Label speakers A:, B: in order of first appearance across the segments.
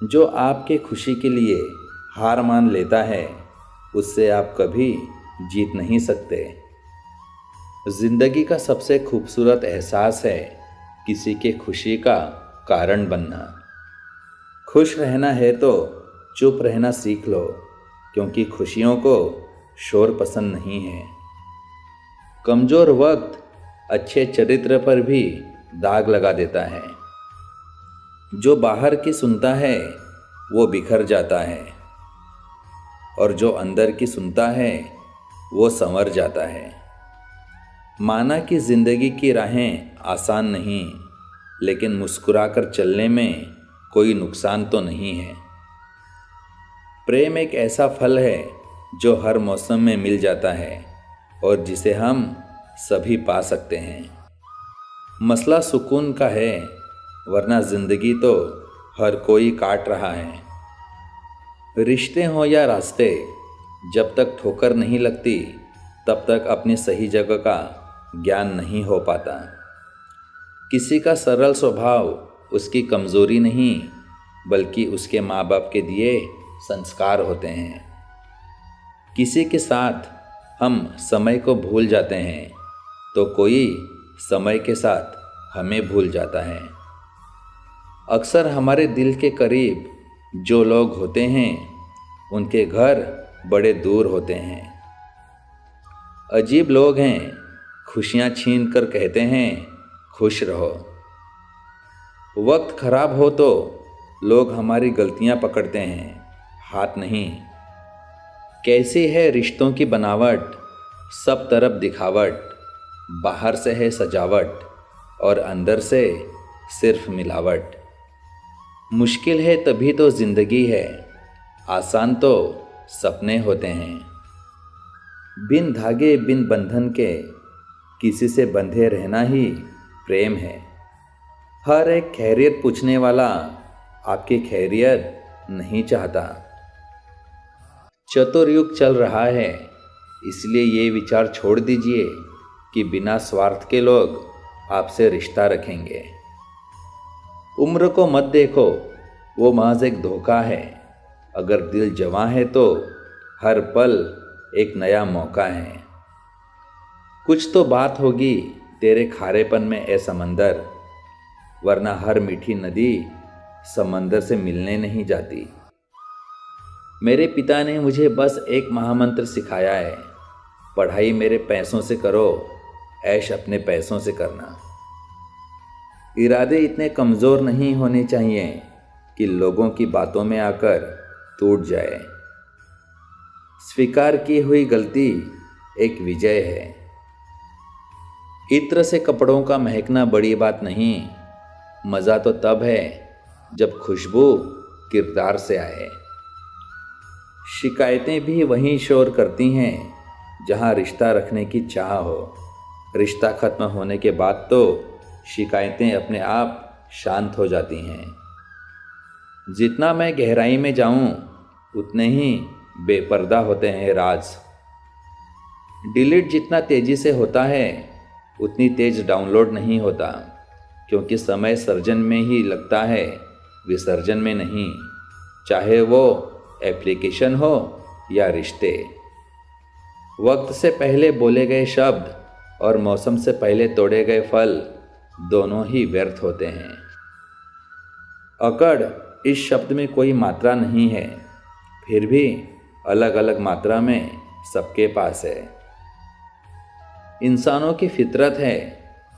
A: जो आपके खुशी के लिए हार मान लेता है उससे आप कभी जीत नहीं सकते। जिंदगी का सबसे खूबसूरत एहसास है किसी के खुशी का कारण बनना। खुश रहना है तो चुप रहना सीख लो, क्योंकि खुशियों को शोर पसंद नहीं है। कमज़ोर वक्त अच्छे चरित्र पर भी दाग लगा देता है। जो बाहर की सुनता है वो बिखर जाता है, और जो अंदर की सुनता है वो संवर जाता है। माना कि ज़िंदगी की राहें आसान नहीं, लेकिन मुस्कुराकर चलने में कोई नुकसान तो नहीं है। प्रेम एक ऐसा फल है जो हर मौसम में मिल जाता है और जिसे हम सभी पा सकते हैं। मसला सुकून का है, वरना ज़िंदगी तो हर कोई काट रहा है। रिश्ते हों या रास्ते, जब तक ठोकर नहीं लगती तब तक अपनी सही जगह का ज्ञान नहीं हो पाता। किसी का सरल स्वभाव उसकी कमज़ोरी नहीं, बल्कि उसके माँ बाप के दिए संस्कार होते हैं। किसी के साथ हम समय को भूल जाते हैं तो कोई समय के साथ हमें भूल जाता है। अक्सर हमारे दिल के करीब जो लोग होते हैं उनके घर बड़े दूर होते हैं। अजीब लोग हैं, खुशियाँ छीन कर कहते हैं खुश रहो। वक्त खराब हो तो लोग हमारी गलतियाँ पकड़ते हैं, हाथ नहीं। कैसी है रिश्तों की बनावट, सब तरफ दिखावट। बाहर से है सजावट और अंदर से सिर्फ मिलावट। मुश्किल है तभी तो ज़िंदगी है, आसान तो सपने होते हैं। बिन धागे बिन बंधन के किसी से बंधे रहना ही प्रेम है। हर एक खैरियत पूछने वाला आपकी खैरियत नहीं चाहता। चतुर युग चल रहा है, इसलिए ये विचार छोड़ दीजिए कि बिना स्वार्थ के लोग आपसे रिश्ता रखेंगे। उम्र को मत देखो, वो महज एक धोखा है। अगर दिल जवां है तो हर पल एक नया मौका है। कुछ तो बात होगी तेरे खारेपन में ए समंदर, वरना हर मीठी नदी समंदर से मिलने नहीं जाती। मेरे पिता ने मुझे बस एक महामंत्र सिखाया है, पढ़ाई मेरे पैसों से करो, ऐश अपने पैसों से करना। इरादे इतने कमज़ोर नहीं होने चाहिए कि लोगों की बातों में आकर टूट जाए। स्वीकार की हुई गलती एक विजय है। इत्र से कपड़ों का महकना बड़ी बात नहीं, मज़ा तो तब है जब खुशबू किरदार से आए। शिकायतें भी वहीं शोर करती हैं जहां रिश्ता रखने की चाह हो। रिश्ता ख़त्म होने के बाद तो शिकायतें अपने आप शांत हो जाती हैं। जितना मैं गहराई में जाऊं, उतने ही बेपर्दा होते हैं राज। डिलीट जितना तेज़ी से होता है, उतनी तेज़ डाउनलोड नहीं होता, क्योंकि समय सर्जन में ही लगता है, विसर्जन में नहीं। चाहे वो एप्लीकेशन हो या रिश्ते। वक्त से पहले बोले गए शब्द और मौसम से पहले तोड़े गए फल दोनों ही व्यर्थ होते हैं। अकड़ इस शब्द में कोई मात्रा नहीं है, फिर भी अलग अलग मात्रा में सबके पास है। इंसानों की फितरत है,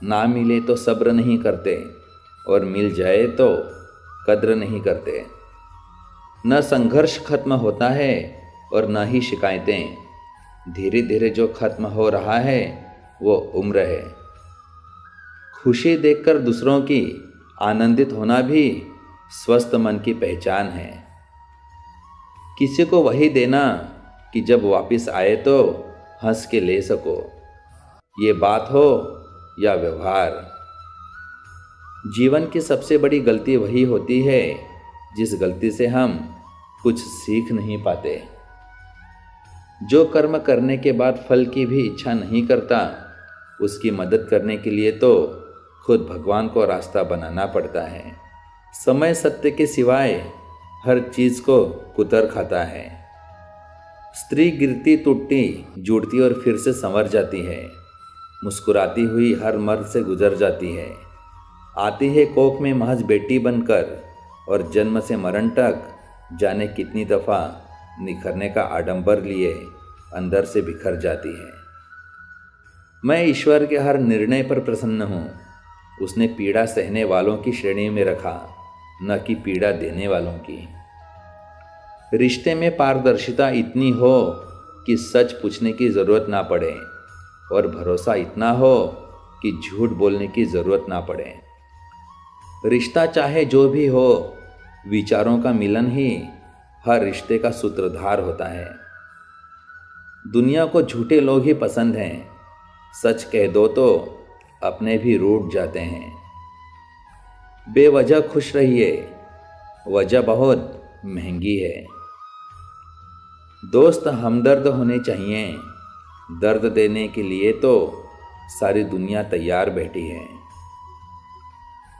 A: ना मिले तो सब्र नहीं करते और मिल जाए तो कद्र नहीं करते। न संघर्ष खत्म होता है और न ही शिकायतें। धीरे धीरे जो खत्म हो रहा है वो उम्र है। खुशी देखकर दूसरों की आनंदित होना भी स्वस्थ मन की पहचान है। किसी को वही देना कि जब वापस आए तो हंस के ले सको, ये बात हो या व्यवहार। जीवन की सबसे बड़ी गलती वही होती है जिस गलती से हम कुछ सीख नहीं पाते। जो कर्म करने के बाद फल की भी इच्छा नहीं करता, उसकी मदद करने के लिए तो खुद भगवान को रास्ता बनाना पड़ता है। समय सत्य के सिवाय हर चीज़ को कुतर खाता है। स्त्री गिरती टूटती जुड़ती और फिर से संवर जाती है। मुस्कुराती हुई हर मर्द से गुजर जाती है। आती है कोख में महज बेटी बनकर और जन्म से मरण तक जाने कितनी दफ़ा निखरने का आडंबर लिए अंदर से बिखर जाती है। मैं ईश्वर के हर निर्णय पर प्रसन्न हूँ। उसने पीड़ा सहने वालों की श्रेणी में रखा, न कि पीड़ा देने वालों की। रिश्ते में पारदर्शिता इतनी हो कि सच पूछने की ज़रूरत ना पड़े और भरोसा इतना हो कि झूठ बोलने की ज़रूरत ना पड़े। रिश्ता चाहे जो भी हो, विचारों का मिलन ही हर रिश्ते का सूत्रधार होता है। दुनिया को झूठे लोग ही पसंद हैं। सच कह दो तो अपने भी रूठ जाते हैं। बेवजह खुश रहिए, वजह बहुत महंगी है। दोस्त हमदर्द होने चाहिए, दर्द देने के लिए तो सारी दुनिया तैयार बैठी है।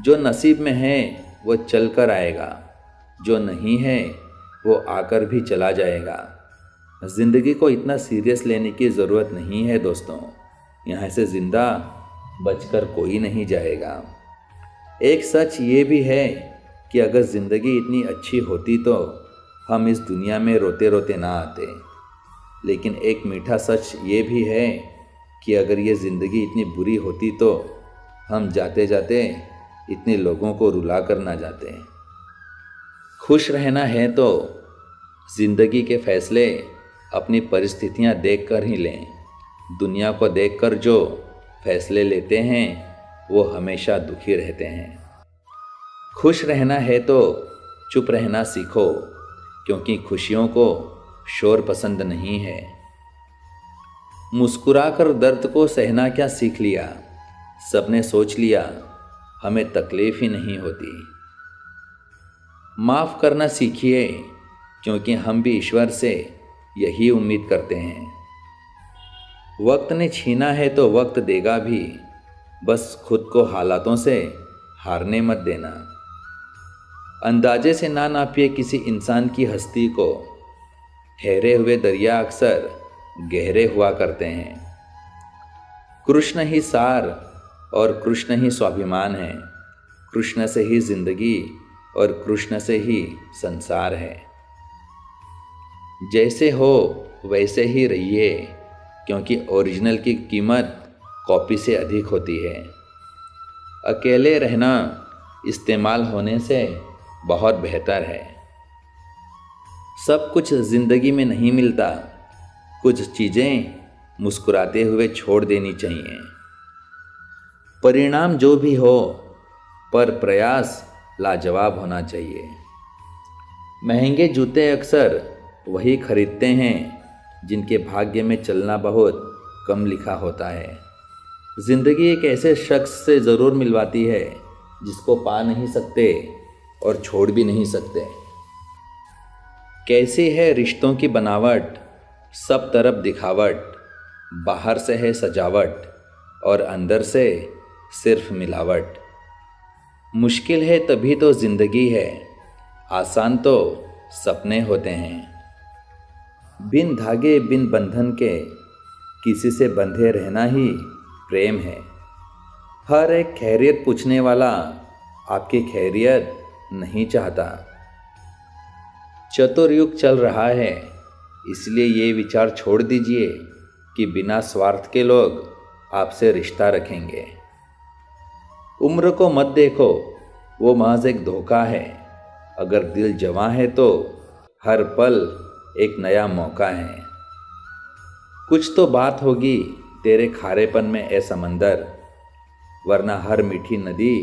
A: जो नसीब में है वो चल कर आएगा, जो नहीं है वो आकर भी चला जाएगा। ज़िंदगी को इतना सीरियस लेने की ज़रूरत नहीं है दोस्तों। यहाँ से ज़िंदा बचकर कोई नहीं जाएगा। एक सच ये भी है कि अगर ज़िंदगी इतनी अच्छी होती तो हम इस दुनिया में रोते रोते ना आते। लेकिन एक मीठा सच ये भी है कि अगर ये ज़िंदगी इतनी बुरी होती तो हम जाते जाते इतने लोगों को रुला कर ना जाते। खुश रहना है तो ज़िंदगी के फैसले अपनी परिस्थितियाँ देखकर ही लें। दुनिया को देखकर जो फैसले लेते हैं वो हमेशा दुखी रहते हैं। खुश रहना है तो चुप रहना सीखो, क्योंकि खुशियों को शोर पसंद नहीं है। मुस्कुराकर दर्द को सहना क्या सीख लिया, सबने सोच लिया हमें तकलीफ ही नहीं होती। माफ़ करना सीखिए, क्योंकि हम भी ईश्वर से यही उम्मीद करते हैं। वक्त ने छीना है तो वक्त देगा भी, बस खुद को हालातों से हारने मत देना। अंदाजे से ना नापिए किसी इंसान की हस्ती को, ठहरे हुए दरिया अक्सर गहरे हुआ करते हैं। कृष्ण ही सार और कृष्ण ही स्वाभिमान है। कृष्ण से ही जिंदगी और कृष्ण से ही संसार है। जैसे हो वैसे ही रहिए, क्योंकि ओरिजिनल की कीमत कॉपी से अधिक होती है। अकेले रहना इस्तेमाल होने से बहुत बेहतर है। सब कुछ ज़िंदगी में नहीं मिलता, कुछ चीज़ें मुस्कुराते हुए छोड़ देनी चाहिए। परिणाम जो भी हो, पर प्रयास लाजवाब होना चाहिए। महंगे जूते अक्सर वही खरीदते हैं जिनके भाग्य में चलना बहुत कम लिखा होता है। ज़िंदगी एक ऐसे शख्स से ज़रूर मिलवाती है जिसको पा नहीं सकते और छोड़ भी नहीं सकते। कैसी है रिश्तों की बनावट, सब तरफ दिखावट, बाहर से है सजावट और अंदर से सिर्फ मिलावट। मुश्किल है तभी तो ज़िंदगी है, आसान तो सपने होते हैं। बिन धागे बिन बंधन के किसी से बंधे रहना ही प्रेम है। हर एक खैरियत पूछने वाला आपकी खैरियत नहीं चाहता। चतुर्युग चल रहा है, इसलिए ये विचार छोड़ दीजिए कि बिना स्वार्थ के लोग आपसे रिश्ता रखेंगे। उम्र को मत देखो, वो महज एक धोखा है। अगर दिल जवां है तो हर पल एक नया मौका है। कुछ तो बात होगी तेरे खारेपन में ए समंदर, वरना हर मीठी नदी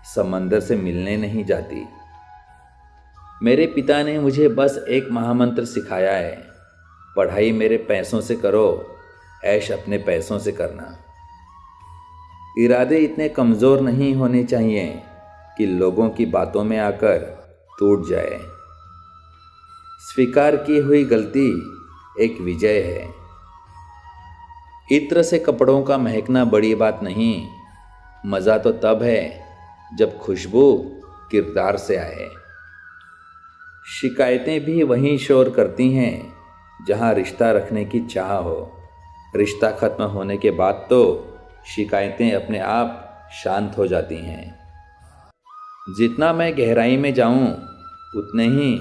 A: समंदर से मिलने नहीं जाती। मेरे पिता ने मुझे बस एक महामंत्र सिखाया है, पढ़ाई मेरे पैसों से करो, ऐश अपने पैसों से करना। इरादे इतने कमज़ोर नहीं होने चाहिए कि लोगों की बातों में आकर टूट जाए। स्वीकार की हुई गलती एक विजय है। इत्र से कपड़ों का महकना बड़ी बात नहीं, मज़ा तो तब है जब खुशबू किरदार से आए। शिकायतें भी वहीं शोर करती हैं जहां रिश्ता रखने की चाह हो। रिश्ता खत्म होने के बाद तो शिकायतें अपने आप शांत हो जाती हैं। जितना मैं गहराई में जाऊं उतने ही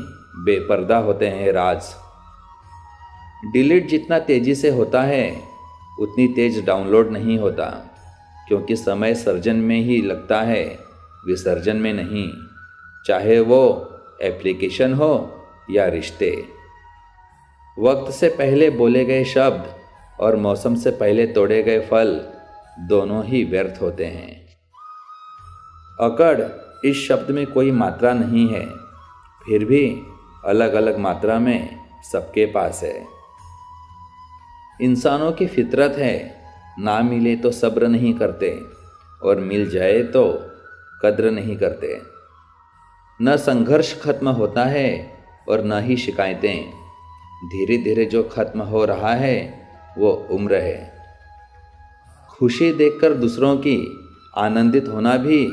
A: बेपर्दा होते हैं राज। डिलीट जितना तेजी से होता है उतनी तेज डाउनलोड नहीं होता, क्योंकि समय सर्जन में ही लगता है, विसर्जन में नहीं। चाहे वो एप्लीकेशन हो या रिश्ते। वक्त से पहले बोले गए शब्द और मौसम से पहले तोड़े गए फल दोनों ही व्यर्थ होते हैं। अकड़ इस शब्द में कोई मात्रा नहीं है, फिर भी अलग अलग मात्रा में सबके पास है। इंसानों की फितरत है, ना मिले तो सब्र नहीं करते और मिल जाए तो कद्र नहीं करते। न संघर्ष खत्म होता है और न ही शिकायतें। धीरे धीरे जो खत्म हो रहा है वो उम्र है। खुशी देखकर दूसरों की आनंदित होना भी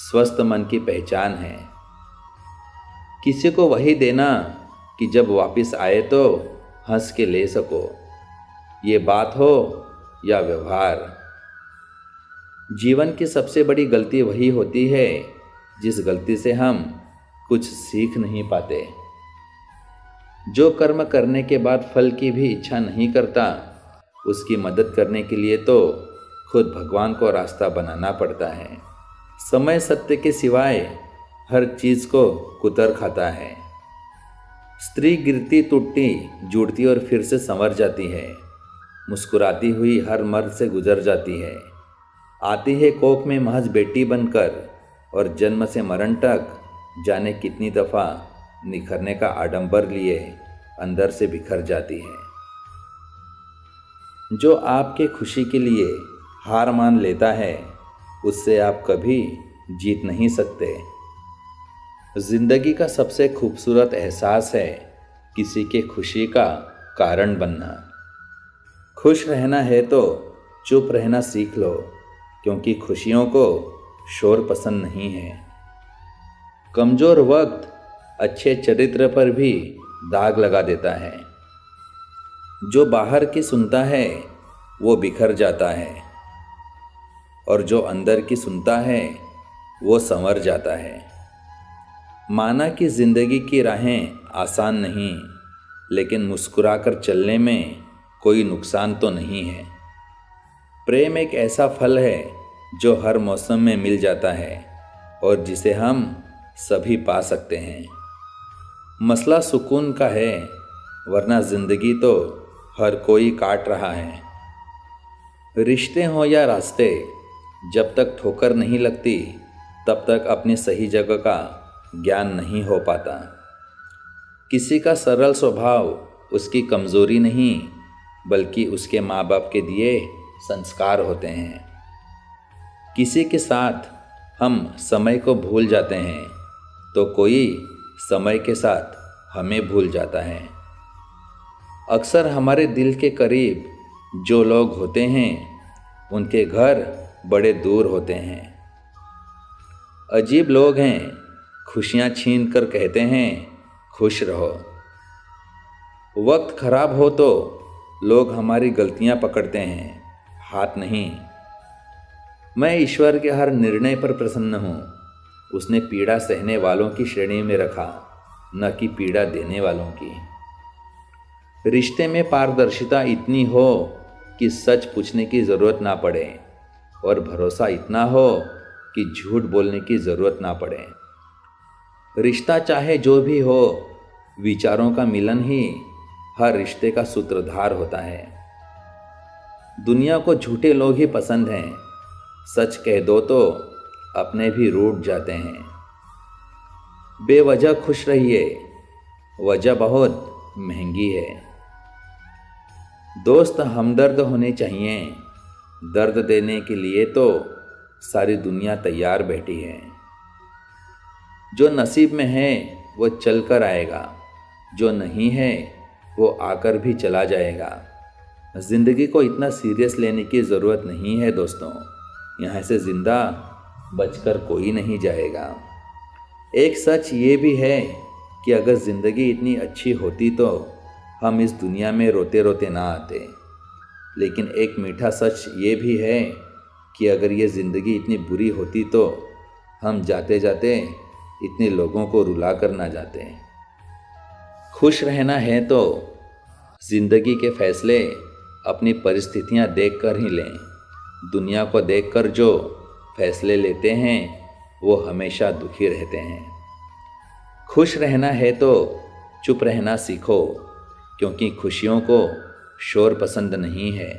A: स्वस्थ मन की पहचान है। किसी को वही देना कि जब वापस आए तो हंस के ले सको, ये बात हो या व्यवहार। जीवन की सबसे बड़ी गलती वही होती है जिस गलती से हम कुछ सीख नहीं पाते। जो कर्म करने के बाद फल की भी इच्छा नहीं करता, उसकी मदद करने के लिए तो खुद भगवान को रास्ता बनाना पड़ता है। समय सत्य के सिवाय हर चीज़ को कुतर खाता है। स्त्री गिरती टूटती जुड़ती और फिर से संवर जाती है। मुस्कुराती हुई हर मर्द से गुजर जाती है। आती है कोख में महज बेटी बनकर और जन्म से मरण तक जाने कितनी दफ़ा निखरने का आडंबर लिए अंदर से बिखर जाती है। जो आपके खुशी के लिए हार मान लेता है उससे आप कभी जीत नहीं सकते। जिंदगी का सबसे खूबसूरत एहसास है किसी के खुशी का कारण बनना। खुश रहना है तो चुप रहना सीख लो, क्योंकि खुशियों को शोर पसंद नहीं है। कमज़ोर वक्त अच्छे चरित्र पर भी दाग लगा देता है। जो बाहर की सुनता है वो बिखर जाता है और जो अंदर की सुनता है वो संवर जाता है। माना कि ज़िंदगी की राहें आसान नहीं, लेकिन मुस्कुराकर चलने में कोई नुकसान तो नहीं है। प्रेम एक ऐसा फल है जो हर मौसम में मिल जाता है और जिसे हम सभी पा सकते हैं। मसला सुकून का है, वरना ज़िंदगी तो हर कोई काट रहा है। रिश्ते हों या रास्ते, जब तक ठोकर नहीं लगती तब तक अपनी सही जगह का ज्ञान नहीं हो पाता। किसी का सरल स्वभाव उसकी कमज़ोरी नहीं, बल्कि उसके माँ बाप के दिए संस्कार होते हैं। किसी के साथ हम समय को भूल जाते हैं तो कोई समय के साथ हमें भूल जाता है। अक्सर हमारे दिल के करीब जो लोग होते हैं उनके घर बड़े दूर होते हैं। अजीब लोग हैं, खुशियाँ छीन कर कहते हैं खुश रहो। वक्त खराब हो तो लोग हमारी गलतियाँ पकड़ते हैं, हाथ नहीं। मैं ईश्वर के हर निर्णय पर प्रसन्न हूँ। उसने पीड़ा सहने वालों की श्रेणी में रखा, न कि पीड़ा देने वालों की। रिश्ते में पारदर्शिता इतनी हो कि सच पूछने की ज़रूरत ना पड़े और भरोसा इतना हो कि झूठ बोलने की ज़रूरत ना पड़े। रिश्ता चाहे जो भी हो, विचारों का मिलन ही हर रिश्ते का सूत्रधार होता है। दुनिया को झूठे लोग ही पसंद हैं, सच कह दो तो अपने भी रूठ जाते हैं। बेवजह खुश रहिए, वजह बहुत महंगी है। दोस्त हमदर्द होने चाहिए, दर्द देने के लिए तो सारी दुनिया तैयार बैठी है। जो नसीब में है वो चल कर आएगा, जो नहीं है वो आकर भी चला जाएगा। ज़िंदगी को इतना सीरियस लेने की ज़रूरत नहीं है दोस्तों। यहाँ से ज़िंदा बचकर कोई नहीं जाएगा। एक सच ये भी है कि अगर ज़िंदगी इतनी अच्छी होती तो हम इस दुनिया में रोते रोते ना आते। लेकिन एक मीठा सच ये भी है कि अगर ये ज़िंदगी इतनी बुरी होती तो हम जाते जाते इतने लोगों को रुला कर ना जाते। खुश रहना है तो ज़िंदगी के फैसले अपनी परिस्थितियां देखकर ही लें। दुनिया को देखकर जो फैसले लेते हैं वो हमेशा दुखी रहते हैं। खुश रहना है तो चुप रहना सीखो, क्योंकि खुशियों को शोर पसंद नहीं है।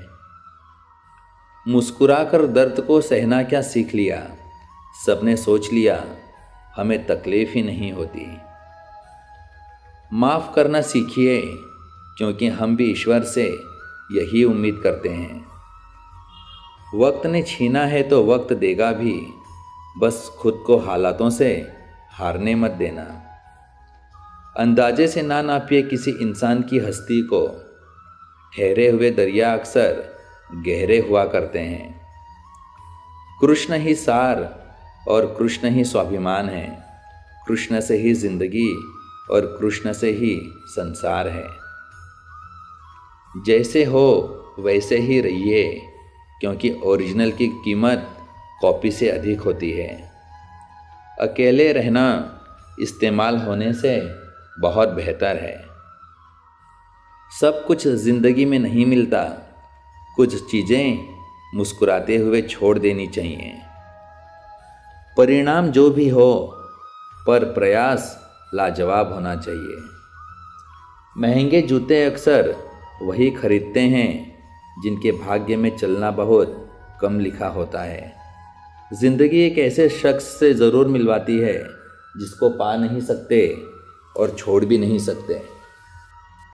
A: मुस्कुराकर दर्द को सहना क्या सीख लिया, सबने सोच लिया हमें तकलीफ ही नहीं होती। माफ़ करना सीखिए, क्योंकि हम भी ईश्वर से यही उम्मीद करते हैं। वक्त ने छीना है तो वक्त देगा भी, बस खुद को हालातों से हारने मत देना। अंदाजे से ना नापिए किसी इंसान की हस्ती को, ठहरे हुए दरिया अक्सर गहरे हुआ करते हैं। कृष्ण ही सार और कृष्ण ही स्वाभिमान है, कृष्ण से ही जिंदगी और कृष्ण से ही संसार है। जैसे हो वैसे ही रहिए, क्योंकि ओरिजिनल की कीमत कॉपी से अधिक होती है। अकेले रहना इस्तेमाल होने से बहुत बेहतर है। सब कुछ ज़िंदगी में नहीं मिलता, कुछ चीज़ें मुस्कुराते हुए छोड़ देनी चाहिए। परिणाम जो भी हो, पर प्रयास लाजवाब होना चाहिए। महंगे जूते अक्सर वही खरीदते हैं जिनके भाग्य में चलना बहुत कम लिखा होता है। ज़िंदगी एक ऐसे शख्स से ज़रूर मिलवाती है जिसको पा नहीं सकते और छोड़ भी नहीं सकते।